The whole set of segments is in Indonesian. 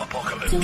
Assalamualaikum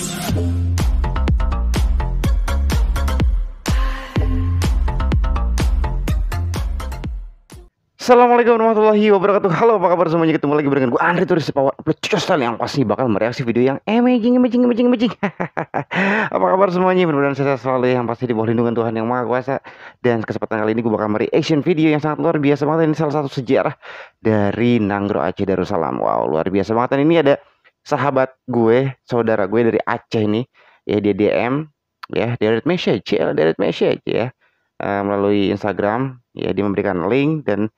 warahmatullahi wabarakatuh. Halo, apa kabar semuanya? Ketemu lagi dengan gue Andre Turis Power Upload Channel yang pasti bakal mereaksi video yang amazing. Apa kabar semuanya? Mudah-mudahan sehat selalu, yang pasti di bawah lindungan Tuhan Yang Maha Kuasa. Dan kesempatan kali ini gue bakal mereaction video yang sangat luar biasa banget. Ini salah satu sejarah dari Nanggro Aceh Darussalam. Wow, luar biasa banget. Dan ini ada sahabat gue, saudara gue dari Aceh nih. Ya, dia DM, ya, direct message ya. Melalui Instagram, ya, dia memberikan link dan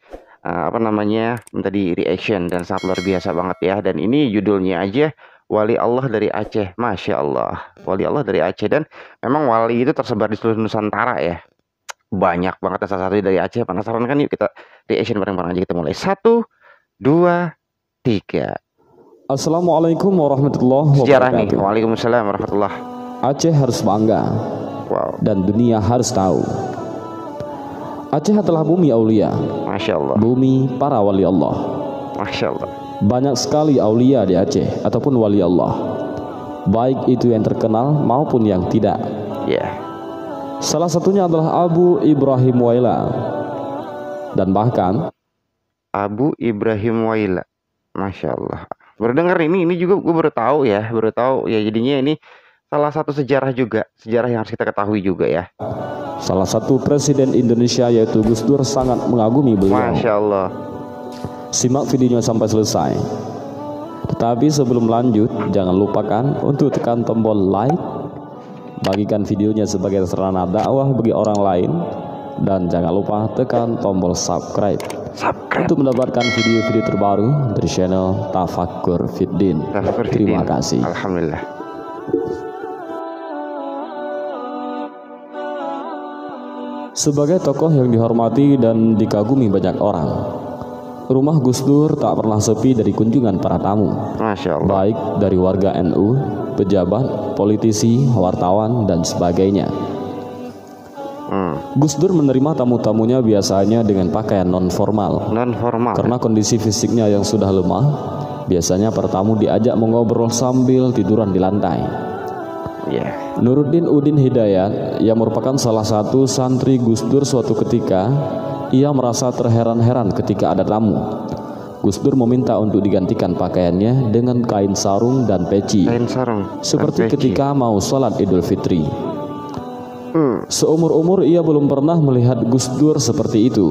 minta di reaction, dan sangat luar biasa banget ya. Dan ini judulnya aja Wali Allah dari Aceh. Masya Allah, Wali Allah dari Aceh. Dan memang wali itu tersebar di seluruh Nusantara ya, banyak banget. Salah satu dari Aceh. Penasaran kan? Yuk kita reaction bareng-bareng aja. Kita mulai 1, 2, 3. Assalamualaikum warahmatullahi Sejarah nih. wabarakatuh. Waalaikumsalam warahmatullah. Aceh harus bangga. Wow. Dan dunia harus tahu, Aceh adalah bumi aulia, Masya Allah. bumi para wali Allah. Masya Allah. Banyak sekali aulia di Aceh ataupun wali Allah, baik itu yang terkenal maupun yang tidak. Ya. Salah satunya adalah Abu Ibrahim Waila. Dan bahkan Abu Ibrahim Waila. Masya Allah. Baru dengar ini juga gue baru tahu ya, ya. Jadinya ini salah satu sejarah juga, sejarah yang harus kita ketahui juga ya. salah satu presiden Indonesia yaitu Gus Dur sangat mengagumi beliau. Masya Allah. Simak videonya sampai selesai. Tetapi sebelum lanjut, jangan lupakan untuk tekan tombol like, bagikan videonya sebagai sarana dakwah bagi orang lain, dan jangan lupa tekan tombol subscribe untuk mendapatkan video-video terbaru dari channel Tafakkur Fiddin. Terima kasih. Alhamdulillah. Sebagai tokoh yang dihormati dan dikagumi banyak orang, rumah Gus Dur tak pernah sepi dari kunjungan para tamu. Masya Allah. Baik dari warga NU, pejabat, politisi, wartawan, dan sebagainya. Gus Dur menerima tamu-tamunya biasanya dengan pakaian non-formal. Karena kondisi fisiknya yang sudah lemah, biasanya para tamu diajak mengobrol sambil tiduran di lantai. Nuruddin Udin Hidayat, yang merupakan salah satu santri Gus Dur, suatu ketika ia merasa terheran-heran ketika ada tamu. Gus Dur meminta untuk digantikan pakaiannya dengan kain sarung dan peci, seperti ketika mau sholat Idul Fitri. Seumur-umur ia belum pernah melihat Gus Dur seperti itu.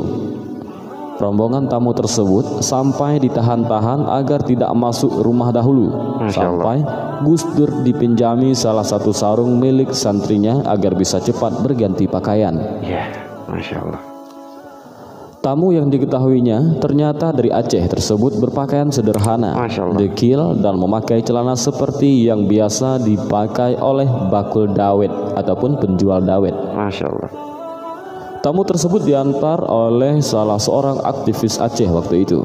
Rombongan tamu tersebut sampai ditahan-tahan agar tidak masuk rumah dahulu, sampai Gus Dur dipinjami salah satu sarung milik santrinya agar bisa cepat berganti pakaian. Masya Allah. Tamu yang diketahuinya ternyata dari Aceh tersebut berpakaian sederhana, dekil, dan memakai celana seperti yang biasa dipakai oleh bakul dawet ataupun penjual dawet. Masya Allah. Tamu tersebut diantar oleh salah seorang aktivis Aceh waktu itu.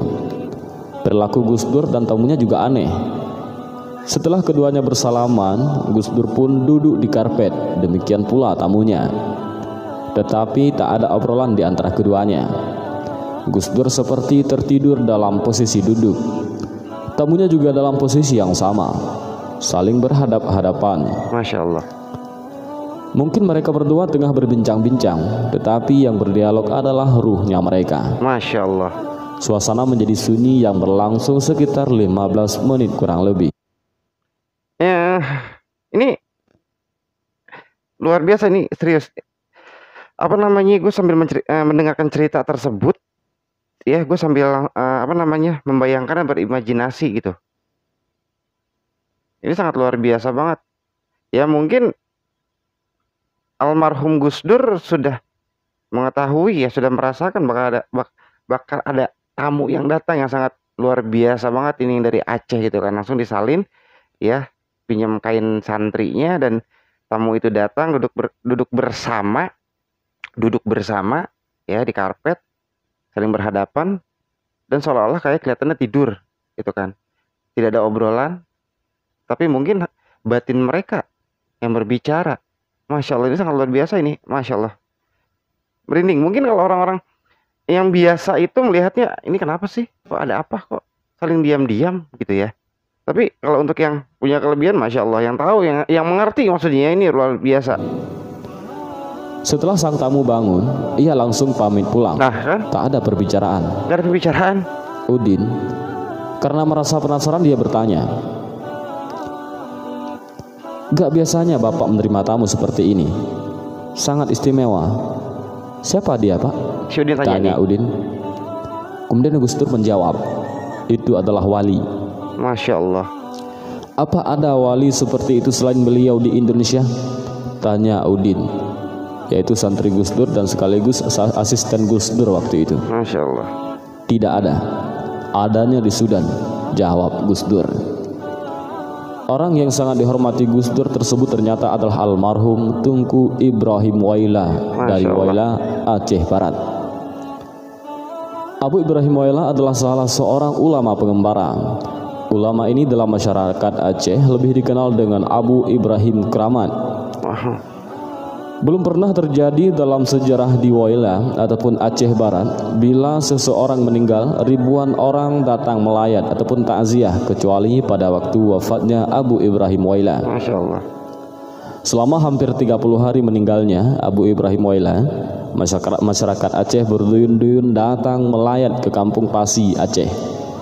Perilaku Gus Dur dan tamunya juga aneh. Setelah keduanya bersalaman, Gus Dur pun duduk di karpet, demikian pula tamunya. Tetapi tak ada obrolan di antara keduanya. Gus Dur seperti tertidur dalam posisi duduk. Tamunya juga dalam posisi yang sama, saling berhadap-hadapan. Masya Allah. Mungkin mereka berdua tengah berbincang-bincang, tetapi yang berdialog adalah ruhnya mereka. Masya Allah. Suasana menjadi sunyi yang berlangsung sekitar 15 menit kurang lebih. Ya, ini luar biasa, ini serius. Gue sambil mendengarkan cerita tersebut, ya, gue sambil membayangkan dan berimajinasi gitu. Ini sangat luar biasa banget. Ya, mungkin almarhum Gus Dur sudah mengetahui, ya, sudah merasakan bakal ada tamu yang datang yang sangat luar biasa banget ini dari Aceh gitu kan. Langsung disalin, ya, pinjam kain santrinya, dan tamu itu datang duduk bersama ya di karpet, saling berhadapan, dan seolah-olah kayak kelihatannya tidur gitu kan. Tidak ada obrolan, tapi mungkin batin mereka yang berbicara. Masya Allah, ini sangat luar biasa ini. Masya Allah, merinding. Mungkin kalau orang-orang yang biasa itu melihatnya, ini kenapa sih, kok ada apa, kok saling diam-diam gitu ya. Tapi kalau untuk yang punya kelebihan, masya Allah, yang tahu, yang mengerti maksudnya, ini luar biasa. Setelah sang tamu bangun, ia langsung pamit pulang. Nah kan, tak ada perbicaraan. gak ada pembicaraan. Udin, karena merasa penasaran, dia bertanya, "Gak biasanya Bapak menerima tamu seperti ini. Sangat istimewa. Siapa dia, Pak?" Si Udin tanya Udin. Kemudian Gus Dur menjawab, "Itu adalah wali." Masya Allah. "Apa ada wali seperti itu selain beliau di Indonesia?" tanya Udin, yaitu santri Gus Dur dan sekaligus asisten Gus Dur waktu itu. Masya Allah. "Tidak ada. Adanya di Sudan," jawab Gus Dur. Orang yang sangat dihormati Gus Dur tersebut ternyata adalah almarhum Tunku Ibrahim Waila dari Waila, Aceh Barat. Abu Ibrahim Waila adalah salah seorang ulama pengembara. Ulama ini dalam masyarakat Aceh lebih dikenal dengan Abu Ibrahim Kramat. Belum pernah terjadi dalam sejarah di Waila ataupun Aceh Barat bila seseorang meninggal ribuan orang datang melayat ataupun takziah, kecuali pada waktu wafatnya Abu Ibrahim Waila. Masya Allah. Selama hampir 30 hari meninggalnya Abu Ibrahim Waila, masyarakat Aceh berduyun-duyun datang melayat ke Kampung Pasi, Aceh,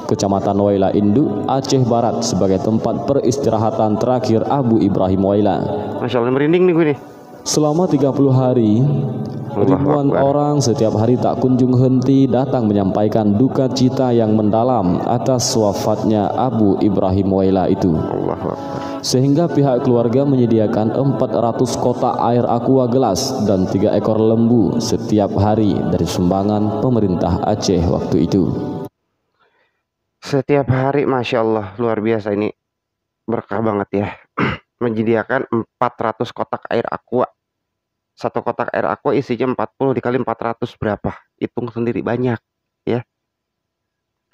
Kecamatan Waila Induk, Aceh Barat, sebagai tempat peristirahatan terakhir Abu Ibrahim Waila. Masya Allah, merinding nih gue nih. Selama 30 hari, ribuan orang setiap hari tak kunjung henti datang menyampaikan duka cita yang mendalam atas wafatnya Abu Ibrahim Waila itu. Sehingga pihak keluarga menyediakan 400 kotak air aqua gelas dan 3 ekor lembu setiap hari dari sumbangan pemerintah Aceh waktu itu. Setiap hari, Masya Allah, luar biasa, ini berkah banget ya. Menyediakan 400 kotak air aqua. Satu kotak air aqua isinya 40 dikali 400 berapa? Hitung sendiri, banyak ya.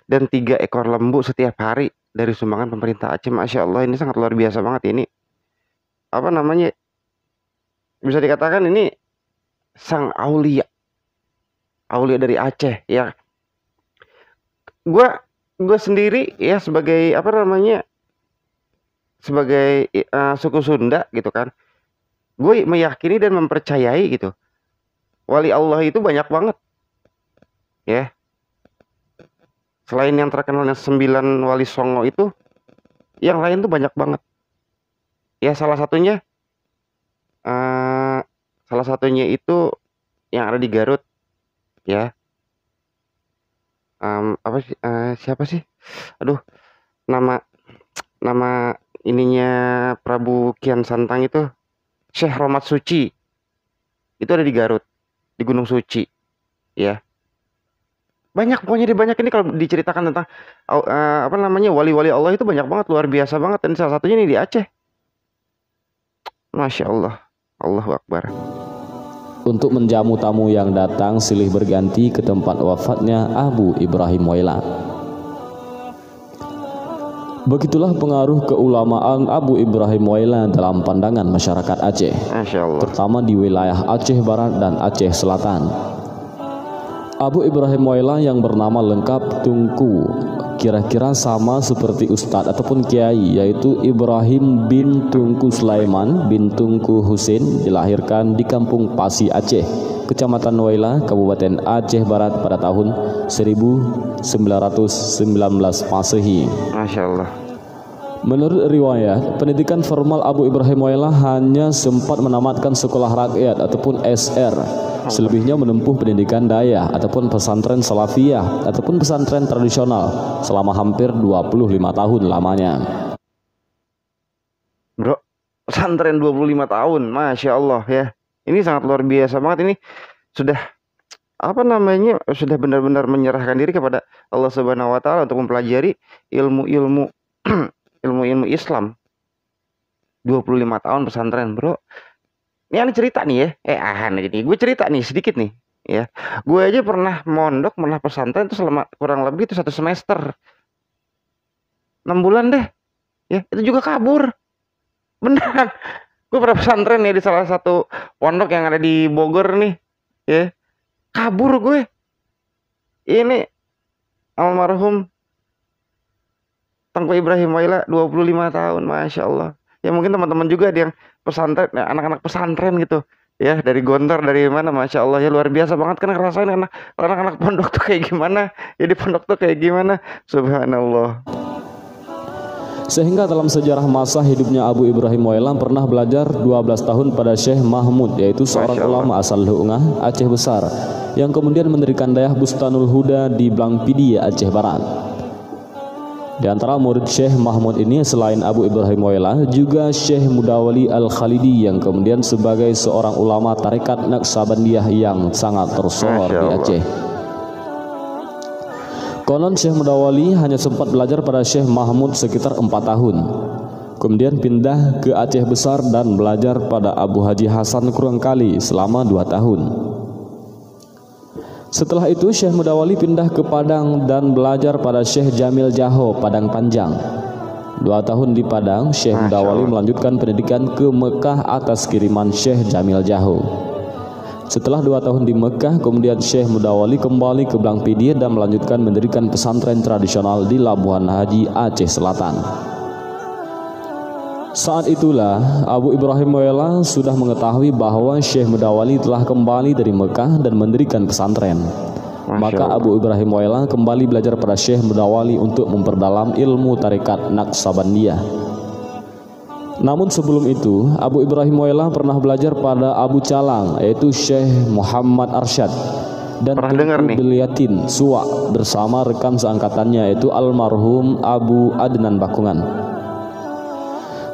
Dan 3 ekor lembu setiap hari dari sumbangan pemerintah Aceh. Masya Allah, ini sangat luar biasa banget ini. Apa namanya? Bisa dikatakan ini sang aulia. Aulia dari Aceh ya. Gue sendiri ya sebagai apa namanya? Sebagai suku Sunda gitu kan, gue meyakini dan mempercayai gitu, wali Allah itu banyak banget ya. Selain yang terkenalnya 9 wali Songo itu, yang lain tuh banyak banget ya. Salah satunya itu yang ada di Garut ya. Apa sih, siapa sih, aduh, nama ininya Prabu Kian Santang itu, Syekh Romat Suci, itu ada di Garut, di Gunung Suci ya. Banyak, pokoknya banyak ini kalau diceritakan tentang apa namanya, wali-wali Allah itu banyak banget, luar biasa banget. Dan salah satunya ini di Aceh. Masya Allah, Allahu Akbar. Untuk menjamu tamu yang datang silih berganti ke tempat wafatnya Abu Ibrahim Waila. Begitulah pengaruh keulamaan Abu Ibrahim Waila dalam pandangan masyarakat Aceh, terutama di wilayah Aceh Barat dan Aceh Selatan. Abu Ibrahim Waila yang bernama lengkap Tunku kira-kira sama seperti Ustadz ataupun Kiai, yaitu Ibrahim bin Tunku Sulaiman bin Tunku Husin, dilahirkan di Kampung Pasi, Aceh, Kecamatan Waila, Kabupaten Aceh Barat pada tahun 1919 Masehi. Masya Allah. Menurut riwayat, pendidikan formal Abu Ibrahim Waila hanya sempat menamatkan sekolah rakyat ataupun SR. Selebihnya menempuh pendidikan daya ataupun pesantren salafiyah ataupun pesantren tradisional selama hampir 25 tahun lamanya. Bro, pesantren 25 tahun, Masya Allah ya. Ini sangat luar biasa banget. Ini sudah apa namanya, sudah benar-benar menyerahkan diri kepada Allah Subhanahu wa Ta'ala untuk mempelajari ilmu-ilmu ilmu-ilmu Islam. 25 tahun pesantren, bro. Ini aneh cerita nih ya. Aneh nih, gue cerita nih sedikit nih ya. Gue aja pernah mondok, pernah pesantren itu selama kurang lebih itu 1 semester, 6 bulan deh ya. Itu juga kabur beneran. Gue pernah pesantren ya di salah satu pondok yang ada di Bogor nih ya. Kabur gue. Ini almarhum Tengku Ibrahim Waila 25 tahun, Masya Allah. Ya mungkin teman-teman juga ada yang pesantren, ya, anak-anak pesantren gitu. Ya dari Gontor, dari mana, Masya Allah ya, luar biasa banget kan ngerasain anak-anak pondok tuh kayak gimana. Ya di pondok tuh kayak gimana, subhanallah. Sehingga dalam sejarah masa hidupnya Abu Ibrahim Waila pernah belajar 12 tahun pada Syekh Mahmud, yaitu seorang ulama asal Lu'ungah, Aceh Besar, yang kemudian mendirikan Dayah Bustanul Huda di Blangpidi, Aceh Barat. Di antara murid Syekh Mahmud ini selain Abu Ibrahim Waila juga Syekh Mudawali Al-Khalidi yang kemudian sebagai seorang ulama tarekat Naqsabandiyah yang sangat tersohor di Aceh. Konon Syekh Mudawali hanya sempat belajar pada Syekh Mahmud sekitar 4 tahun. Kemudian pindah ke Aceh Besar dan belajar pada Abu Haji Hasan Kurangkali selama 2 tahun. Setelah itu Syekh Mudawali pindah ke Padang dan belajar pada Syekh Jamil Jaho, Padang Panjang. 2 tahun di Padang, Syekh Mudawali melanjutkan pendidikan ke Mekah atas kiriman Syekh Jamil Jaho. Setelah 2 tahun di Mekah, kemudian Syekh Mudawali kembali ke Blangpidi dan melanjutkan mendirikan pesantren tradisional di Labuhan Haji, Aceh Selatan. Saat itulah Abu Ibrahim Waila sudah mengetahui bahwa Syekh Mudawali telah kembali dari Mekah dan mendirikan pesantren. Maka Abu Ibrahim Waila kembali belajar pada Syekh Mudawali untuk memperdalam ilmu tarekat Naqsabandiyah. Namun sebelum itu, Abu Ibrahim Waila pernah belajar pada Abu Calang, yaitu Syekh Muhammad Arsyad, dan Bilyatin Suwa bersama rekan seangkatannya, yaitu almarhum Abu Adnan Bakungan.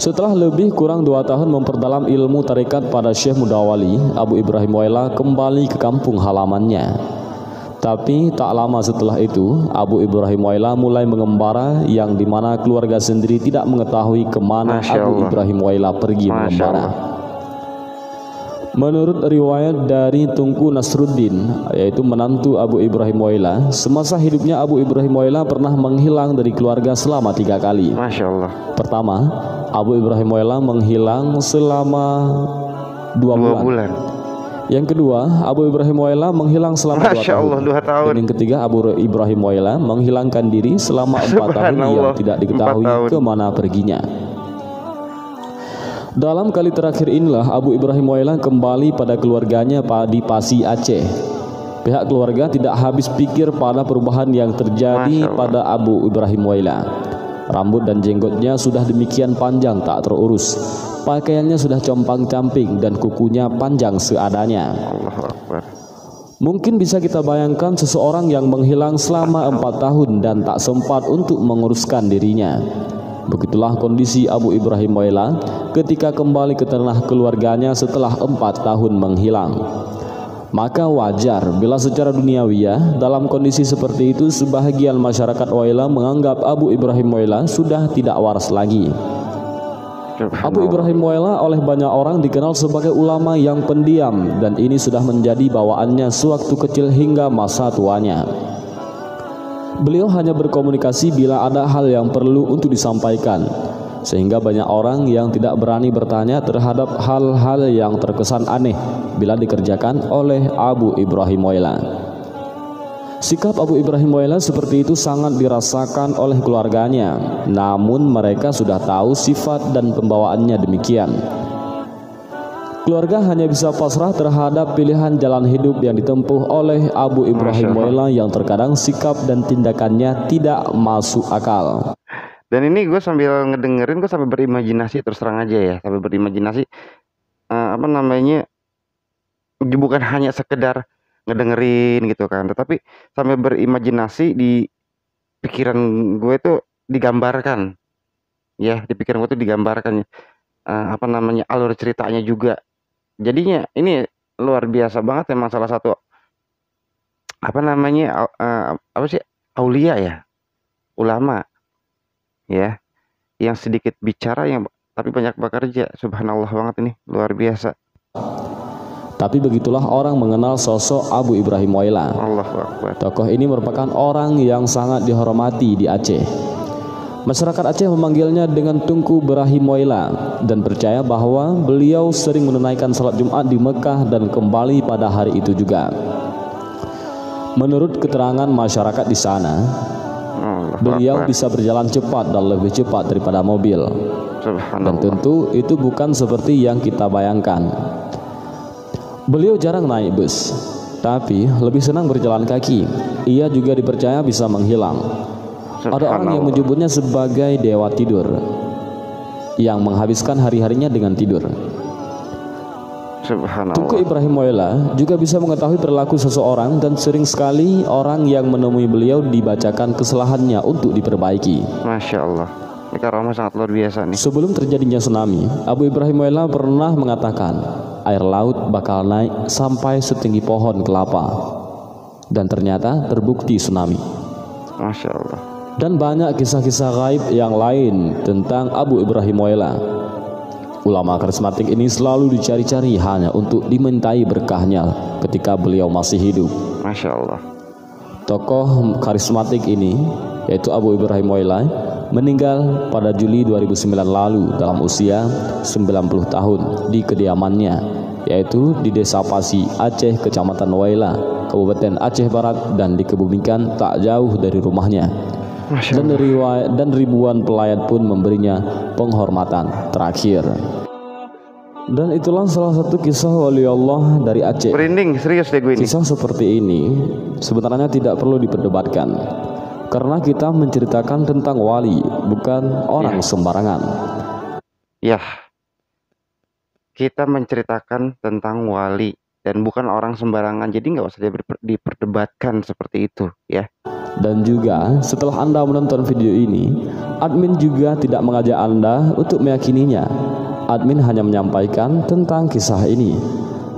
Setelah lebih kurang 2 tahun memperdalam ilmu tarekat pada Syekh Mudawali, Abu Ibrahim Waila kembali ke kampung halamannya. Tapi tak lama setelah itu, Abu Ibrahim Waila mulai mengembara, yang dimana keluarga sendiri tidak mengetahui kemana Abu Ibrahim Waila pergi mengembara. Menurut riwayat dari Tunku Nasruddin, yaitu menantu Abu Ibrahim Waila, semasa hidupnya Abu Ibrahim Waila pernah menghilang dari keluarga selama 3 kali. Masya Allah. Pertama, Abu Ibrahim Waila menghilang selama 2 bulan. Yang kedua, Abu Ibrahim Waila menghilang selama 2 tahun. 2 tahun. Dan yang ketiga, Abu Ibrahim Waila menghilangkan diri selama 4 tahun yang tidak diketahui kemana perginya. Dalam kali terakhir inilah Abu Ibrahim Waila kembali pada keluarganya di Pasi, Aceh. Pihak keluarga tidak habis pikir pada perubahan yang terjadi pada Abu Ibrahim Waila. Rambut dan jenggotnya sudah demikian panjang tak terurus. Pakaiannya sudah compang-camping dan kukunya panjang seadanya. Mungkin bisa kita bayangkan seseorang yang menghilang selama 4 tahun dan tak sempat untuk menguruskan dirinya. Begitulah kondisi Abu Ibrahim Waila ketika kembali ke tanah keluarganya setelah 4 tahun menghilang. Maka wajar bila secara duniawiyah dalam kondisi seperti itu sebahagian masyarakat Waila menganggap Abu Ibrahim Waila sudah tidak waras lagi. Abu Ibrahim Waila oleh banyak orang dikenal sebagai ulama yang pendiam, dan ini sudah menjadi bawaannya sewaktu kecil hingga masa tuanya. Beliau hanya berkomunikasi bila ada hal yang perlu untuk disampaikan, sehingga banyak orang yang tidak berani bertanya terhadap hal-hal yang terkesan aneh bila dikerjakan oleh Abu Ibrahim Waila. Sikap Abu Ibrahim Waila seperti itu sangat dirasakan oleh keluarganya, namun mereka sudah tahu sifat dan pembawaannya demikian. Keluarga hanya bisa pasrah terhadap pilihan jalan hidup yang ditempuh oleh Abu Ibrahim Waila yang terkadang sikap dan tindakannya tidak masuk akal. Dan ini gue sambil ngedengerin, gue sambil berimajinasi, terus terang aja ya, sambil berimajinasi, bukan hanya sekedar ngedengerin gitu kan, tetapi sambil berimajinasi di pikiran gue tuh digambarkan, ya, di pikiran gue tuh digambarkan, alur ceritanya juga. Jadinya ini luar biasa banget, emang salah satu aulia ya, ulama ya, yang sedikit bicara yang tapi banyak bekerja. Subhanallah banget, ini luar biasa. Tapi begitulah orang mengenal sosok Abu Ibrahim Waila. Allahu Akbar. Tokoh ini merupakan orang yang sangat dihormati di Aceh. Masyarakat Aceh memanggilnya dengan Tunku Ibrahim Waila dan percaya bahwa beliau sering menunaikan salat Jumat di Mekah dan kembali pada hari itu juga. Menurut keterangan masyarakat di sana, Beliau bisa berjalan cepat dan lebih cepat daripada mobil. Dan tentu itu bukan seperti yang kita bayangkan. Beliau jarang naik bus, tapi lebih senang berjalan kaki. Ia juga dipercaya bisa menghilang. Ada orang yang menyebutnya sebagai dewa tidur, yang menghabiskan hari-harinya dengan tidur. Tunku Ibrahim Moela juga bisa mengetahui perilaku seseorang, dan sering sekali orang yang menemui beliau dibacakan kesalahannya untuk diperbaiki. Masya Allah, ini karamah sangat luar biasa nih. Sebelum terjadinya tsunami, Abu Ibrahim Moela pernah mengatakan air laut bakal naik sampai setinggi pohon kelapa, dan ternyata terbukti tsunami. Masya Allah. Dan banyak kisah-kisah gaib yang lain tentang Abu Ibrahim Moela. Ulama karismatik ini selalu dicari-cari hanya untuk dimintai berkahnya ketika beliau masih hidup. Masya Allah. Tokoh karismatik ini, yaitu Abu Ibrahim Moela, meninggal pada Juli 2009 lalu dalam usia 90 tahun di kediamannya, yaitu di Desa Pasi, Aceh, Kecamatan Waila, Kabupaten Aceh Barat, dan dikebumikan tak jauh dari rumahnya. Dan ribuan pelayat pun memberinya penghormatan terakhir. Dan itulah salah satu kisah wali Allah dari Aceh. Merinding, serius deh gue ini. Kisah seperti ini sebenarnya tidak perlu diperdebatkan, karena kita menceritakan tentang wali, bukan orang sembarangan. Ya, kita menceritakan tentang wali dan bukan orang sembarangan. Jadi nggak usah diperdebatkan seperti itu, ya. Dan juga setelah Anda menonton video ini, admin juga tidak mengajak Anda untuk meyakininya. Admin hanya menyampaikan tentang kisah ini,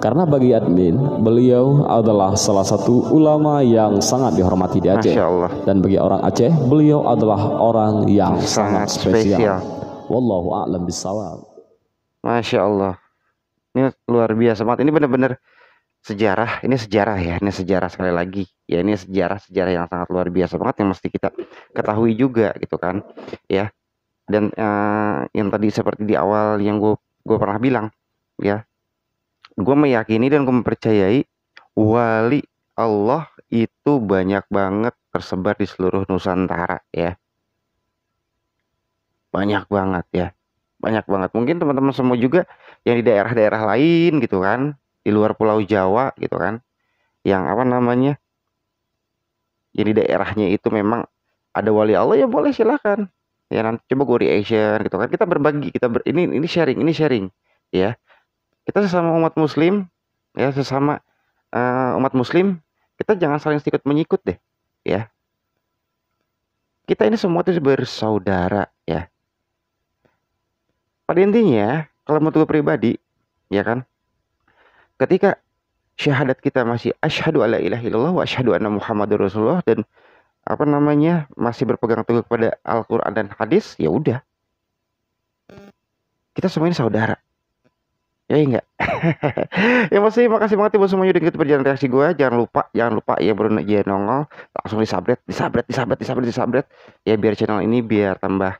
karena bagi admin, beliau adalah salah satu ulama yang sangat dihormati di Aceh. Masya Allah. Dan bagi orang Aceh, beliau adalah orang yang sangat spesial. Wallahu a'lam bishawab. Masya Allah, ini luar biasa banget. Ini benar-benar sejarah. Ini sejarah ya, ini sejarah sekali lagi ya. Ini sejarah yang sangat luar biasa banget yang mesti kita ketahui juga gitu kan ya. Dan yang tadi seperti di awal yang gue pernah bilang ya, gue meyakini dan gue mempercayai wali Allah itu banyak banget tersebar di seluruh Nusantara ya. Banyak banget ya, banyak banget. Mungkin teman-teman semua juga yang di daerah-daerah lain gitu kan, di luar Pulau Jawa gitu kan, yang apa namanya, yang di daerahnya itu memang ada wali Allah, ya boleh silakan ya. Nanti coba gue reaction gitu kan, kita berbagi, ini sharing ya. Kita sesama umat muslim ya, sesama umat muslim, kita jangan saling sikut menyikut deh ya. Kita ini semua itu bersaudara ya. Pada intinya kalau menurut gue pribadi ya kan, ketika syahadat kita masih asyhadu alla ilaha illallah wa asyhadu anna muhammadur rasulullah, dan apa namanya, masih berpegang teguh kepada Al-Qur'an dan hadis, ya udah, kita semua ini saudara. Ya enggak? Ya masih makasih banget buat semuanya udah ngikutin perjalanan reaksi gue. Jangan lupa ya, baru aja nongol langsung disabret ya, biar channel ini biar tambah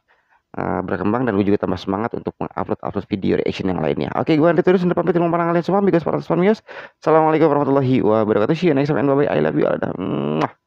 berkembang, dan gue juga tambah semangat untuk mengupload video reaction yang lainnya. Oke, gue Andri Turus untuk pamit dengan kalian semua, amigos para Assalamualaikum warahmatullahi wabarakatuh. See you next time and bye bye. I love you all.